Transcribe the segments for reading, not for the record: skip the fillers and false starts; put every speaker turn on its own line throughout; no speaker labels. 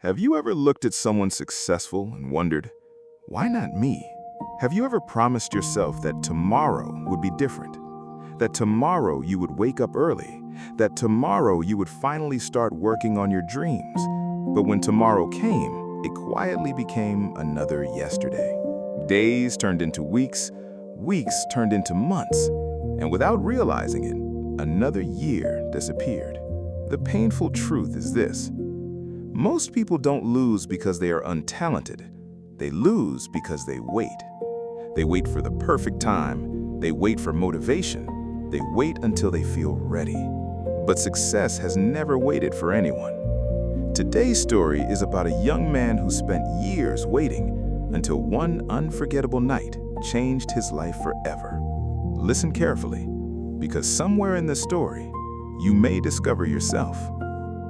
Have you ever looked at someone successful and wondered, why not me? Have you ever promised yourself that tomorrow would be different? That tomorrow you would wake up early? That tomorrow you would finally start working on your dreams? But when tomorrow came, it quietly became another yesterday. Days turned into weeks, weeks turned into months, and without realizing it, another year disappeared. The painful truth is this. Most people don't lose because they are untalented. They lose because they wait. They wait for the perfect time. They wait for motivation. They wait until they feel ready. But success has never waited for anyone. Today's story is about a young man who spent years waiting until one unforgettable night changed his life forever. Listen carefully, because somewhere in this story, you may discover yourself.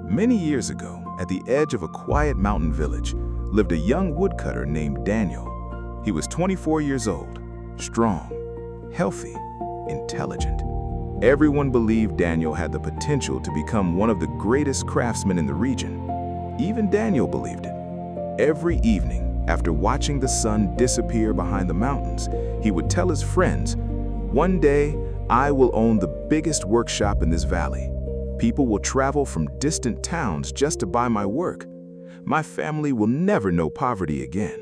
Many years ago, at the edge of a quiet mountain village, lived a young woodcutter named Daniel. He was 24 years old, strong, healthy, intelligent. Everyone believed Daniel had the potential to become one of the greatest craftsmen in the region. Even Daniel believed it. Every evening, after watching the sun disappear behind the mountains, he would tell his friends, "One day, I will own the biggest workshop in this valley. People will travel from distant towns just to buy my work. My family will never know poverty again."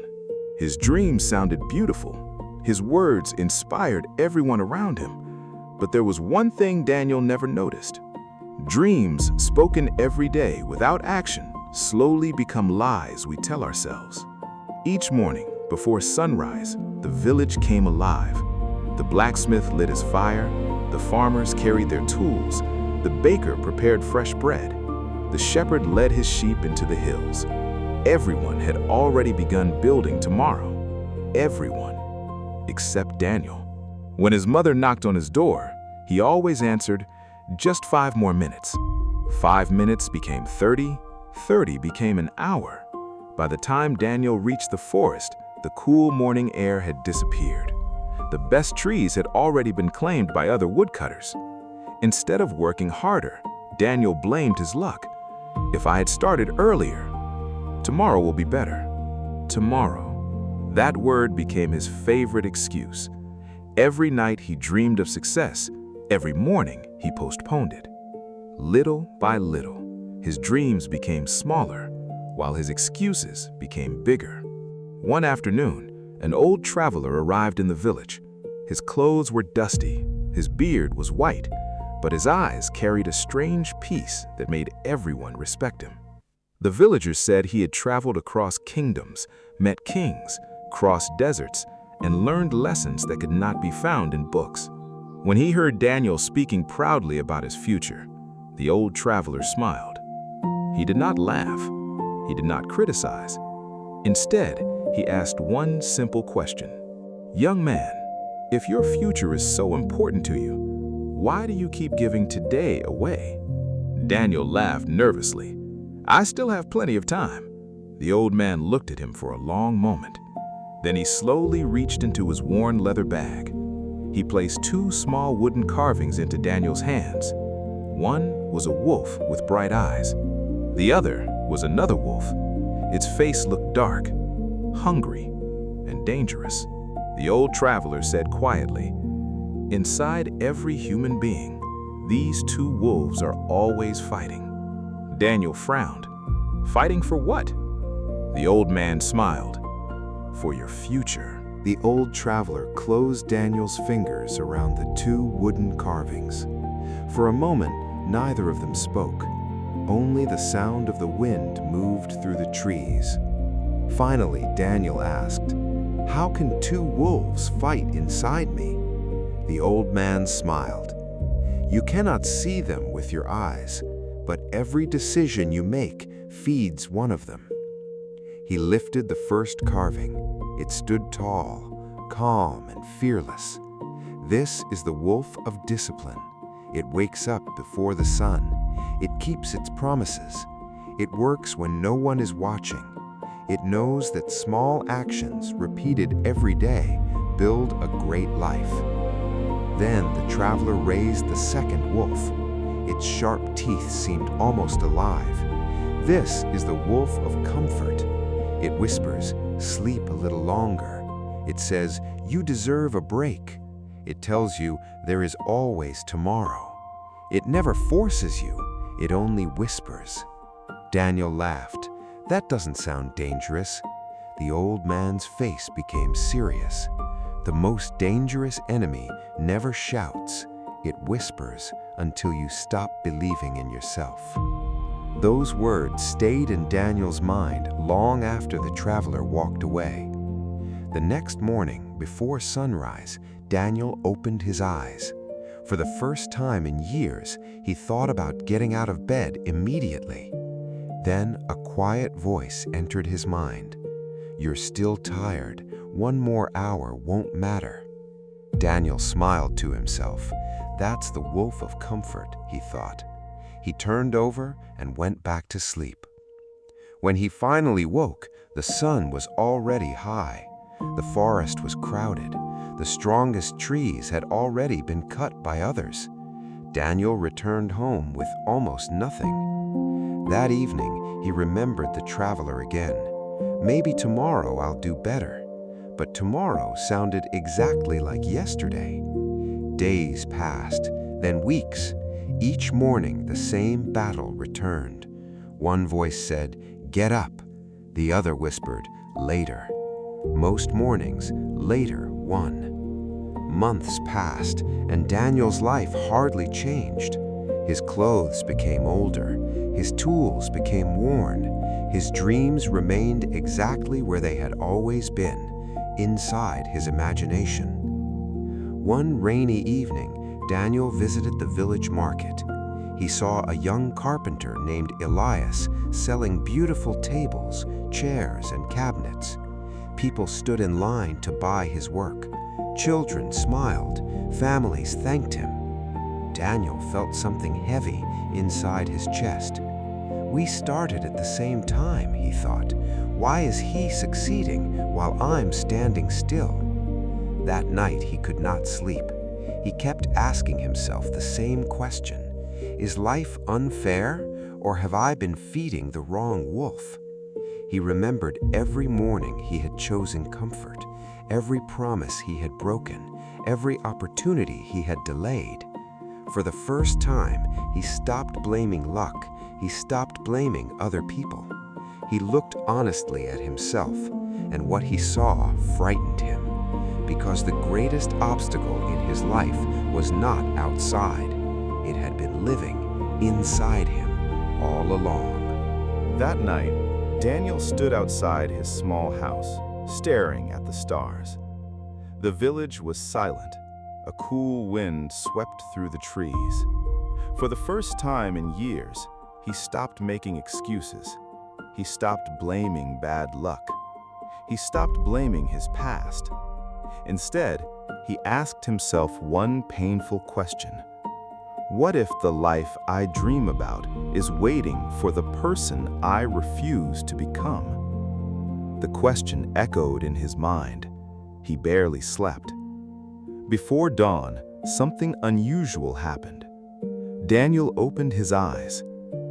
His dreams sounded beautiful. His words inspired everyone around him. But there was one thing Daniel never noticed. Dreams spoken every day without action slowly become lies we tell ourselves. Each morning, before sunrise, the village came alive. The blacksmith lit his fire, the farmers carried their tools, the baker prepared fresh bread. The shepherd led his sheep into the hills. Everyone had already begun building tomorrow. Everyone, except Daniel. When his mother knocked on his door, he always answered, "Just 5 more minutes." 5 minutes became 30, 30 became an hour. By the time Daniel reached the forest, the cool morning air had disappeared. The best trees had already been claimed by other woodcutters. Instead of working harder, Daniel blamed his luck. "If I had started earlier, tomorrow will be better." Tomorrow. That word became his favorite excuse. Every night he dreamed of success. Every morning he postponed it. Little by little, his dreams became smaller, while his excuses became bigger. One afternoon, an old traveler arrived in the village. His clothes were dusty, his beard was white, but his eyes carried a strange peace that made everyone respect him. The villagers said he had traveled across kingdoms, met kings, crossed deserts, and learned lessons that could not be found in books. When he heard Daniel speaking proudly about his future, the old traveler smiled. He did not laugh. He did not criticize. Instead, he asked one simple question. "Young man, if your future is so important to you, why do you keep giving today away?" Daniel laughed nervously. "I still have plenty of time." The old man looked at him for a long moment. Then he slowly reached into his worn leather bag. He placed 2 small wooden carvings into Daniel's hands. One was a wolf with bright eyes. The other was another wolf. Its face looked dark, hungry, and dangerous. The old traveler said quietly, "Inside every human being, these 2 wolves are always fighting." Daniel frowned. "Fighting for what?" The old man smiled. "For your future."
The old traveler closed Daniel's fingers around the 2 wooden carvings. For a moment, neither of them spoke. Only the sound of the wind moved through the trees. Finally, Daniel asked, "How can 2 wolves fight inside me?" The old man smiled. "You cannot see them with your eyes, but every decision you make feeds one of them." He lifted the first carving. It stood tall, calm, and fearless. This is the wolf of discipline. It wakes up before the sun. It keeps its promises. It works when no one is watching. It knows that small actions repeated every day build a great life. Then the traveler raised the second wolf. Its sharp teeth seemed almost alive. This is the wolf of comfort. It whispers, sleep a little longer. It says, you deserve a break. It tells you there is always tomorrow. It never forces you, it only whispers. Daniel laughed. That doesn't sound dangerous. The old man's face became serious. The most dangerous enemy never shouts. It whispers until you stop believing in yourself. Those words stayed in Daniel's mind long after the traveler walked away. The next morning, before sunrise, Daniel opened his eyes. For the first time in years, he thought about getting out of bed immediately. Then a quiet voice entered his mind. You're still tired. 1 more hour won't matter. Daniel smiled to himself. That's the wolf of comfort, he thought. He turned over and went back to sleep. When he finally woke, the sun was already high. The forest was crowded. The strongest trees had already been cut by others. Daniel returned home with almost nothing. That evening, he remembered the traveler again. Maybe tomorrow I'll do better. But tomorrow sounded exactly like yesterday. Days passed, then weeks. Each morning, the same battle returned. One voice said, get up. The other whispered, later. Most mornings, later won. Months passed, and Daniel's life hardly changed. His clothes became older. His tools became worn. His dreams remained exactly where they had always been, inside his imagination. One rainy evening, Daniel visited the village market. He saw a young carpenter named Elias selling beautiful tables, chairs, and cabinets. People stood in line to buy his work. Children smiled. Families thanked him. Daniel felt something heavy inside his chest. We started at the same time, he thought. Why is he succeeding while I'm standing still? That night he could not sleep. He kept asking himself the same question. Is life unfair, or have I been feeding the wrong wolf? He remembered every morning he had chosen comfort, every promise he had broken, every opportunity he had delayed. For the first time, he stopped blaming luck. He stopped blaming other people. He looked honestly at himself, and what he saw frightened him, because the greatest obstacle in his life was not outside. It had been living inside him all along.
That night, Daniel stood outside his small house, staring at the stars. The village was silent. A cool wind swept through the trees. For the first time in years, he stopped making excuses. He stopped blaming bad luck. He stopped blaming his past. Instead, he asked himself one painful question. What if the life I dream about is waiting for the person I refuse to become? The question echoed in his mind. He barely slept. Before dawn, something unusual happened. Daniel opened his eyes.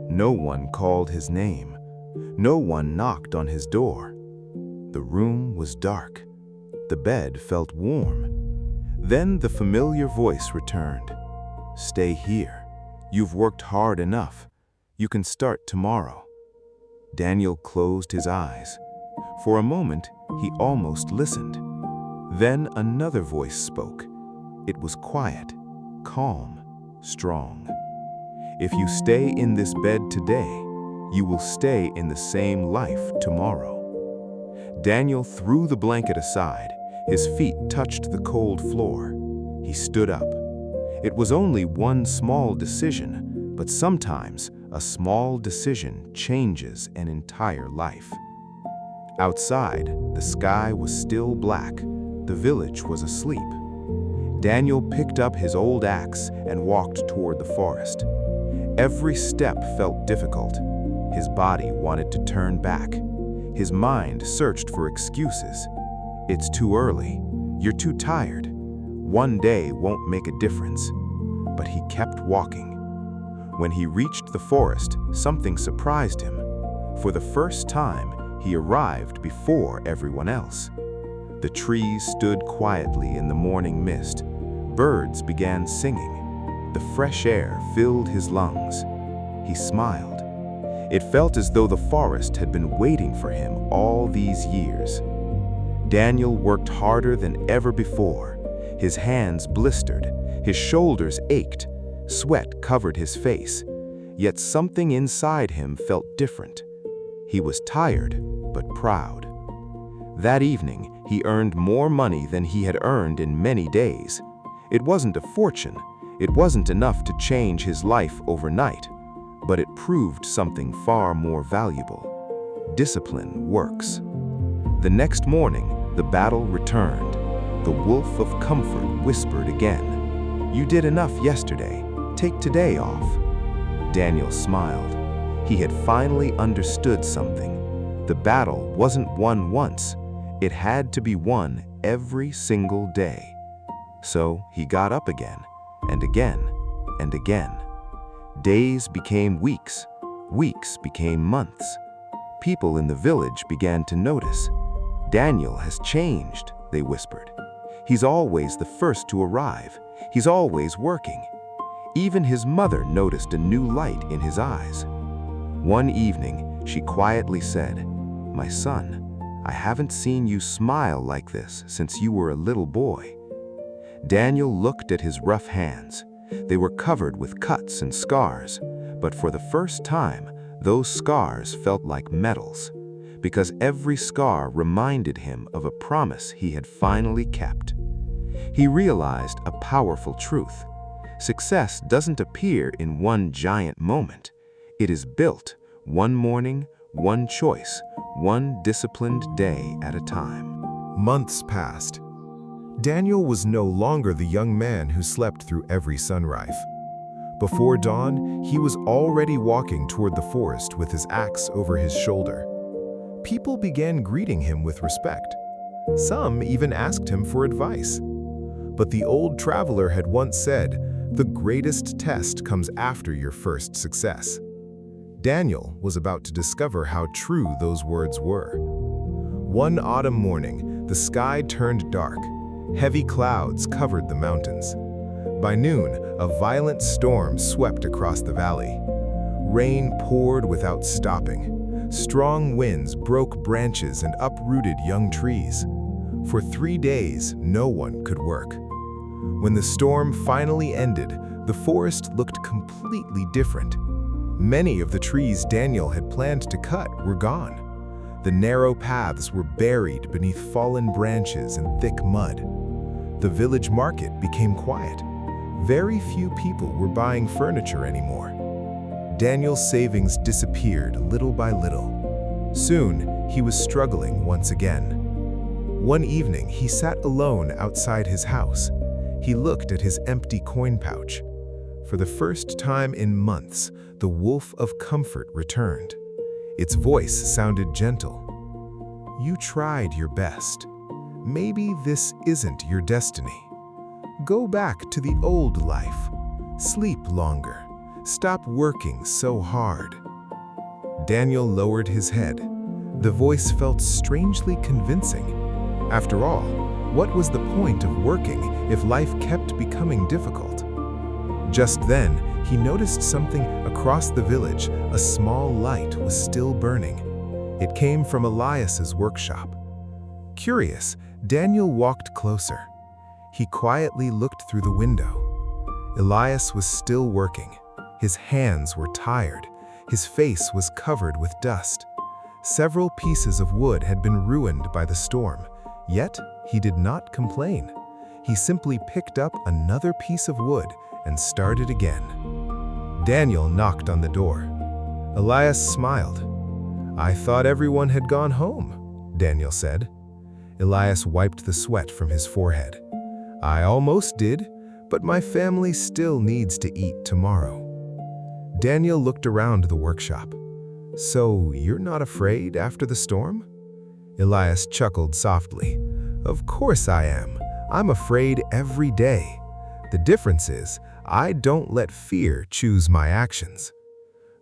No one called his name. No one knocked on his door. The room was dark. The bed felt warm. Then the familiar voice returned. Stay here. You've worked hard enough. You can start tomorrow. Daniel closed his eyes. For a moment, he almost listened. Then another voice spoke. It was quiet, calm, strong. If you stay in this bed today, you will stay in the same life tomorrow. Daniel threw the blanket aside. His feet touched the cold floor. He stood up. It was only one small decision, but sometimes a small decision changes an entire life. Outside, the sky was still black. The village was asleep. Daniel picked up his old axe and walked toward the forest. Every step felt difficult. His body wanted to turn back. His mind searched for excuses. It's too early. You're too tired. One day won't make a difference. But he kept walking. When he reached the forest, something surprised him.
For the first time, he arrived before everyone else. The trees stood quietly in the morning mist. Birds began singing. The fresh air filled his lungs. He smiled. It felt as though the forest had been waiting for him all these years. Daniel worked harder than ever before. His hands blistered, his shoulders ached, sweat covered his face. Yet something inside him felt different. He was tired, but proud. That evening, he earned more money than he had earned in many days. It wasn't a fortune. It wasn't enough to change his life overnight. But it proved something far more valuable. Discipline works. The next morning, the battle returned. The wolf of comfort whispered again, "You did enough yesterday. Take today off." Daniel smiled. He had finally understood something. The battle wasn't won once. It had to be won every single day. So he got up again, and again, and again. Days became weeks. Weeks became months. People in the village began to notice. "Daniel has changed," they whispered. "He's always the first to arrive. He's always working." Even his mother noticed a new light in his eyes. One evening, she quietly said, "My son, I haven't seen you smile like this since you were a little boy." Daniel looked at his rough hands. They were covered with cuts and scars, but for the first time, those scars felt like medals, because every scar reminded him of a promise he had finally kept. He realized a powerful truth. Success doesn't appear in one giant moment. It is built one morning, one choice, one disciplined day at a time.
Months passed. Daniel was no longer the young man who slept through every sunrise. Before dawn, he was already walking toward the forest with his axe over his shoulder. People began greeting him with respect. Some even asked him for advice. But the old traveler had once said, "The greatest test comes after your first success." Daniel was about to discover how true those words were. One autumn morning, the sky turned dark. Heavy clouds covered the mountains. By noon, a violent storm swept across the valley. Rain poured without stopping. Strong winds broke branches and uprooted young trees. For 3 days, no one could work. When the storm finally ended, the forest looked completely different. Many of the trees Daniel had planned to cut were gone. The narrow paths were buried beneath fallen branches and thick mud. The village market became quiet. Very few people were buying furniture anymore. Daniel's savings disappeared little by little. Soon, he was struggling once again. One evening, he sat alone outside his house. He looked at his empty coin pouch. For the first time in months, the wolf of comfort returned. Its voice sounded gentle. "You tried your best. Maybe this isn't your destiny. Go back to the old life. Sleep longer. Stop working so hard." Daniel lowered his head. The voice felt strangely convincing. After all, what was the point of working if life kept becoming difficult? Just then, he noticed something across the village. A small light was still burning. It came from Elias's workshop. Curious, Daniel walked closer. He quietly looked through the window. Elias was still working. His hands were tired. His face was covered with dust. Several pieces of wood had been ruined by the storm, yet he did not complain. He simply picked up another piece of wood and started again. Daniel knocked on the door. Elias smiled. "I thought everyone had gone home," Daniel said. Elias wiped the sweat from his forehead. "I almost did, but my family still needs to eat tomorrow." Daniel looked around the workshop. "So you're not afraid after the storm?" Elias chuckled softly. "Of course I am. I'm afraid every day. The difference is, I don't let fear choose my actions."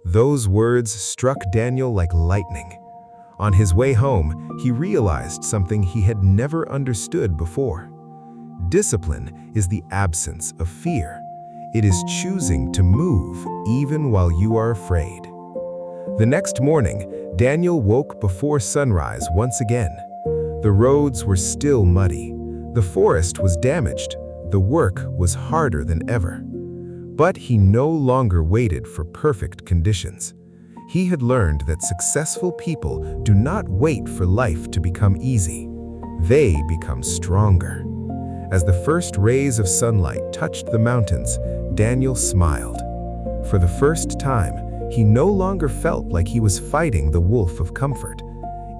Those words struck Daniel like lightning. On his way home, he realized something he had never understood before. Discipline is the absence of fear. It is choosing to move even while you are afraid. The next morning, Daniel woke before sunrise once again. The roads were still muddy. The forest was damaged. The work was harder than ever. But he no longer waited for perfect conditions. He had learned that successful people do not wait for life to become easy. They become stronger. As the first rays of sunlight touched the mountains, Daniel smiled. For the first time, he no longer felt like he was fighting the wolf of comfort.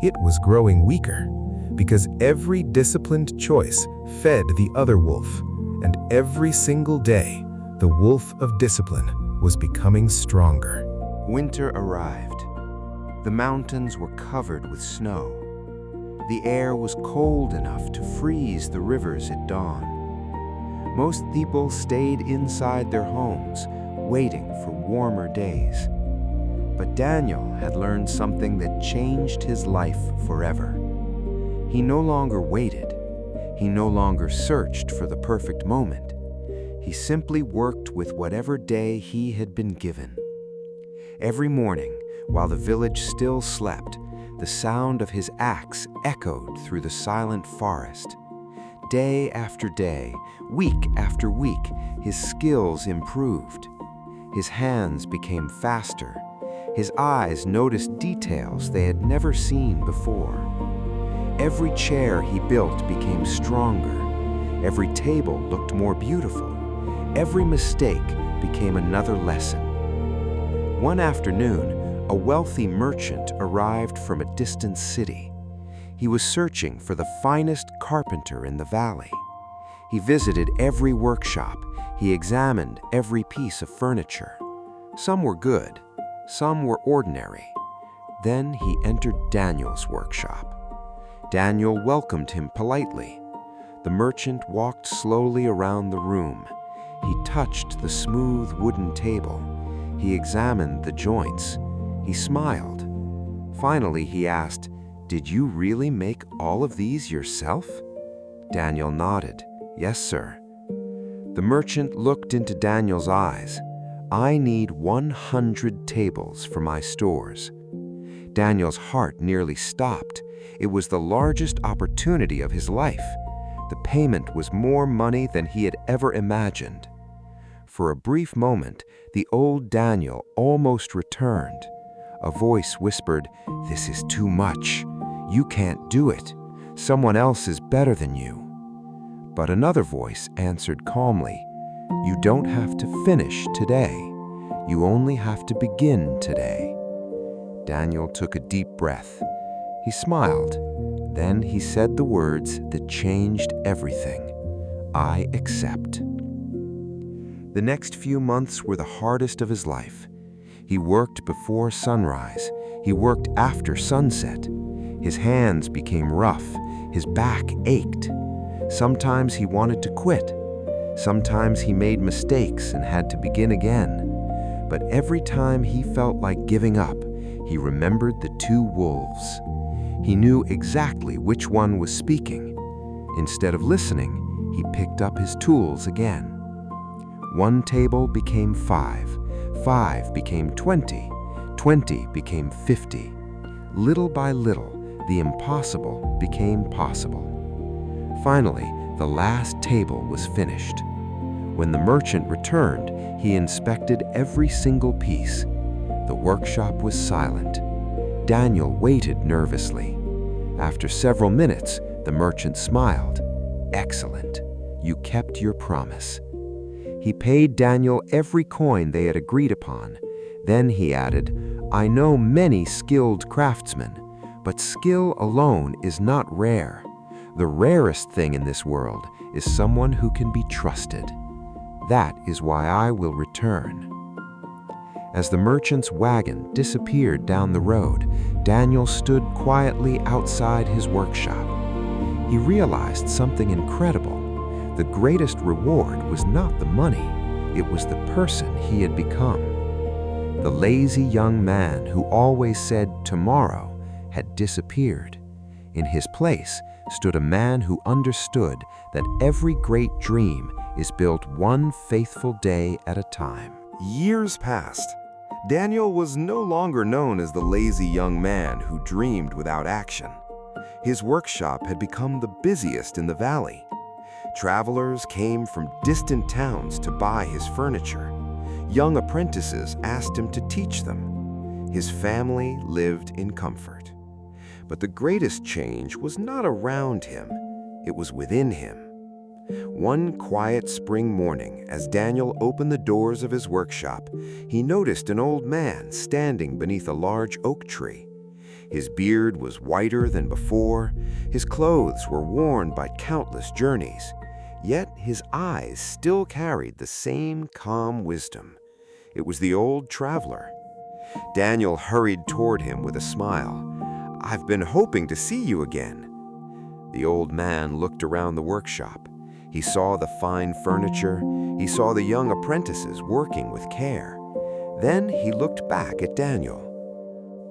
It was growing weaker, because every disciplined choice fed the other wolf, and every single day, the wolf of discipline was becoming stronger.
Winter arrived. The mountains were covered with snow. The air was cold enough to freeze the rivers at dawn. Most people stayed inside their homes, waiting for warmer days. But Daniel had learned something that changed his life forever. He no longer waited. He no longer searched for the perfect moment. He simply worked with whatever day he had been given. Every morning, while the village still slept, the sound of his axe echoed through the silent forest. Day after day, week after week, his skills improved. His hands became faster. His eyes noticed details they had never seen before. Every chair he built became stronger. Every table looked more beautiful. Every mistake became another lesson. One afternoon, a wealthy merchant arrived from a distant city. He was searching for the finest carpenter in the valley. He visited every workshop. He examined every piece of furniture. Some were good, some were ordinary. Then he entered Daniel's workshop. Daniel welcomed him politely. The merchant walked slowly around the room. He touched the smooth wooden table. He examined the joints. He smiled. Finally, he asked, "Did you really make all of these yourself?" Daniel nodded. "Yes, sir." The merchant looked into Daniel's eyes. "I need 100 tables for my stores." Daniel's heart nearly stopped. It was the largest opportunity of his life. The payment was more money than he had ever imagined. For a brief moment, the old Daniel almost returned. A voice whispered, "This is too much. You can't do it. Someone else is better than you." But another voice answered calmly, "You don't have to finish today. You only have to begin today." Daniel took a deep breath. He smiled. Then he said the words that changed everything. "I accept." The next few months were the hardest of his life. He worked before sunrise. He worked after sunset. His hands became rough. His back ached. Sometimes he wanted to quit. Sometimes he made mistakes and had to begin again. But every time he felt like giving up, he remembered the two wolves. He knew exactly which one was speaking. Instead of listening, he picked up his tools again. One table became 5, 5 became 20, 20 became 50. Little by little, the impossible became possible. Finally, the last table was finished. When the merchant returned, he inspected every single piece. The workshop was silent. Daniel waited nervously. After several minutes, the merchant smiled. "Excellent. You kept your promise." He paid Daniel every coin they had agreed upon. Then he added, "I know many skilled craftsmen, but skill alone is not rare. The rarest thing in this world is someone who can be trusted. That is why I will return." As the merchant's wagon disappeared down the road, Daniel stood quietly outside his workshop. He realized something incredible. The greatest reward was not the money, it was the person he had become. The lazy young man who always said tomorrow had disappeared. In his place stood a man who understood that every great dream is built one faithful day at a time.
Years passed. Daniel was no longer known as the lazy young man who dreamed without action. His workshop had become the busiest in the valley. Travelers came from distant towns to buy his furniture. Young apprentices asked him to teach them. His family lived in comfort. But the greatest change was not around him, it was within him. One quiet spring morning, as Daniel opened the doors of his workshop, he noticed an old man standing beneath a large oak tree. His beard was whiter than before, his clothes were worn by countless journeys, yet his eyes still carried the same calm wisdom. It was the old traveler. Daniel hurried toward him with a smile. "I've been hoping to see you again." The old man looked around the workshop. He saw the fine furniture. He saw the young apprentices working with care. Then he looked back at Daniel.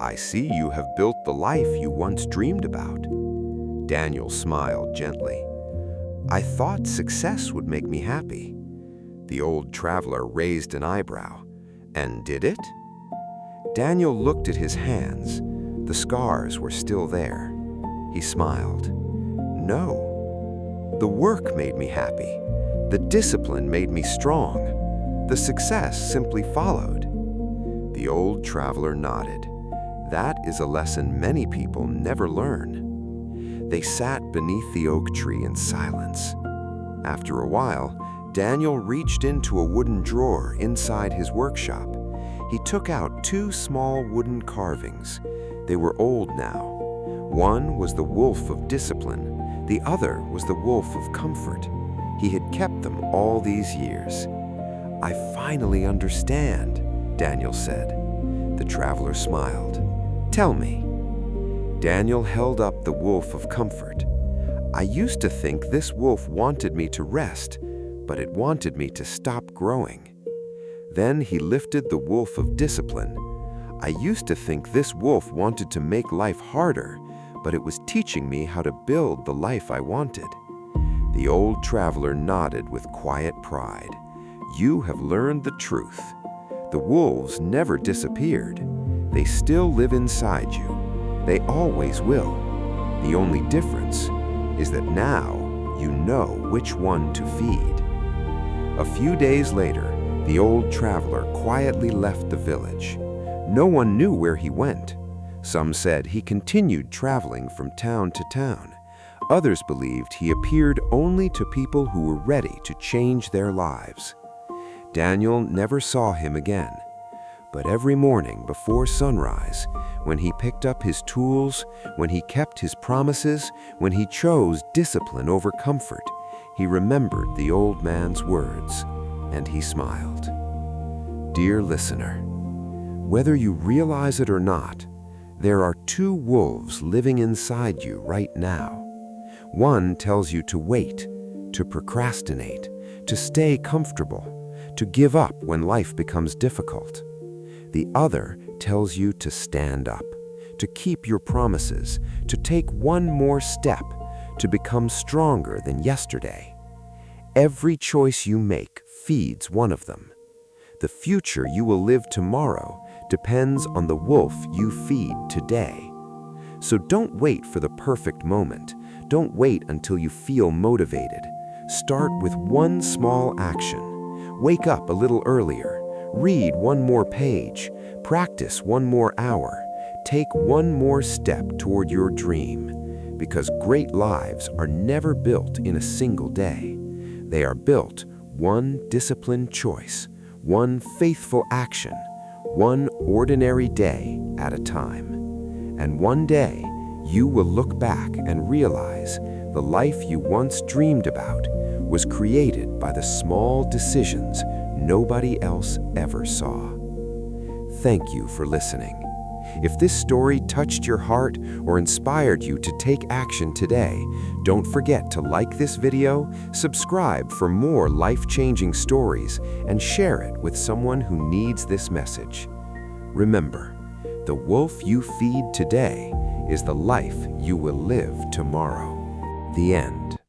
"I see you have built the life you once dreamed about." Daniel smiled gently. "I thought success would make me happy." The old traveler raised an eyebrow. "And did it?" Daniel looked at his hands. The scars were still there. He smiled. "No. The work made me happy. The discipline made me strong. The success simply followed." The old traveler nodded. That is a lesson many people never learn. They sat beneath the oak tree in silence. After a while, Daniel reached into a wooden drawer inside his workshop. He took out two small wooden carvings. They were old now. One was the wolf of discipline. The other was the wolf of comfort. He had kept them all these years. "I finally understand," Daniel said. The traveler smiled. "Tell me." Daniel held up the wolf of comfort. "I used to think this wolf wanted me to rest, but it wanted me to stop growing." Then he lifted the wolf of discipline. "I used to think this wolf wanted to make life harder, but it was teaching me how to build the life I wanted." The old traveler nodded with quiet pride. "You have learned the truth. The wolves never disappeared. They still live inside you. They always will. The only difference is that now you know which one to feed." A few days later, the old traveler quietly left the village. No one knew where he went. Some said he continued traveling from town to town. Others believed he appeared only to people who were ready to change their lives. Daniel never saw him again. But every morning before sunrise, when he picked up his tools, when he kept his promises, when he chose discipline over comfort, he remembered the old man's words, and he smiled. Dear listener, whether you realize it or not, there are two wolves living inside you right now. One tells you to wait, to procrastinate, to stay comfortable, to give up when life becomes difficult. The other tells you to stand up, to keep your promises, to take one more step, to become stronger than yesterday. Every choice you make feeds one of them. The future you will live tomorrow depends on the wolf you feed today. So don't wait for the perfect moment. Don't wait until you feel motivated. Start with one small action. Wake up a little earlier. Read one more page. Practice one more hour. Take one more step toward your dream. Because great lives are never built in a single day. They are built one disciplined choice, one faithful action, one ordinary day at a time. And one day, you will look back and realize the life you once dreamed about was created by the small decisions nobody else ever saw. Thank you for listening. If this story touched your heart or inspired you to take action today, don't forget to like this video, subscribe for more life-changing stories, and share it with someone who needs this message.
Remember, the wolf you feed today is the life you will live tomorrow. The end.